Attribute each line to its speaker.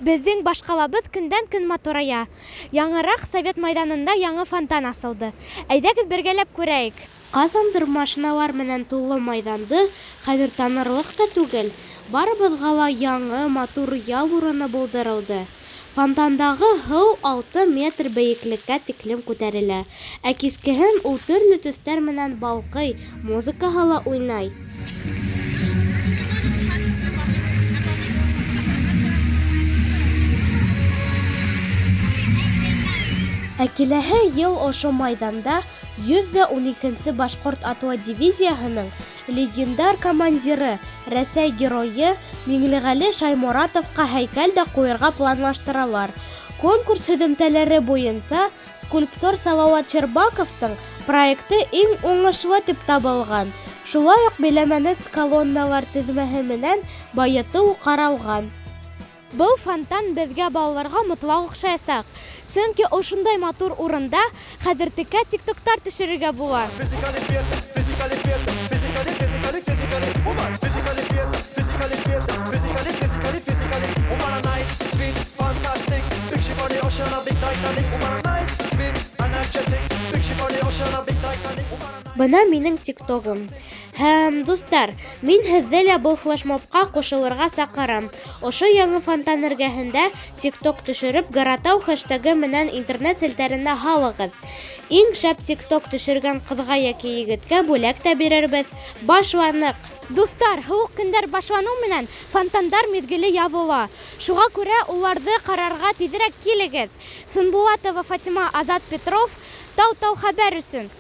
Speaker 1: Безнең башкалабыз көндән-көн матурая. Яңарак Совет мәйданында яңа фонтан асылды. Әйдәгез бергәләп күрәйек. Казандыр машиналар менән тулы мәйданды хәзер танырлык та түгел. Барыбызга ла яңа матур ял урыны булдырылды. Фонтандагы һыу 6 метр бәйеклеккә тиклем күтәрелә. Ә кискеһен ул төрле төстәр менән балкый, музыкаһы ла уйнай. Ә киләһе ел ошо мәйданда 112-нче Башкорт атлы дивизияһының легендар командиры, Рәсәй герое Миңлегали Шаймуратовка һәйкәл дә куярга планлаштыралар. Конкурс һөҙөмтәләре буенса скульптор Салауат Щербаковтың проекты иң уңышлы дип табылган. Шулай ук биләмәне колонналар тезмәһе менән байытыу каралган. Был фонтан безгә балаларга мотлак охшаячак. Сөнки ошондай матур урында хәзер текә тиктоктар төшерергә була. Бына минең тиктогым. Һәм, дуслар, мин һеҙҙе лә был флешмобҡа ҡушылырға саҡырам. Ошо яңы фонтан эргәһендә тикток төшөрөп, Гаратау хэштегы менән интернет селтәренә һалығыҙ. Иң шәп тикток төшөргән ҡыҙға йәки егеткә бүләк тә бирербеҙ. Башланыҡ! Дуҫтар, һыуыҡ көндәр башланыу менән фонтандар миҙгеле ябыла. Шуға күрә уларҙы ҡарарға тиҙерәк килегеҙ. Сынбулатова Фатима, Азат Петров, Тау-Тау хәбәр өсөн.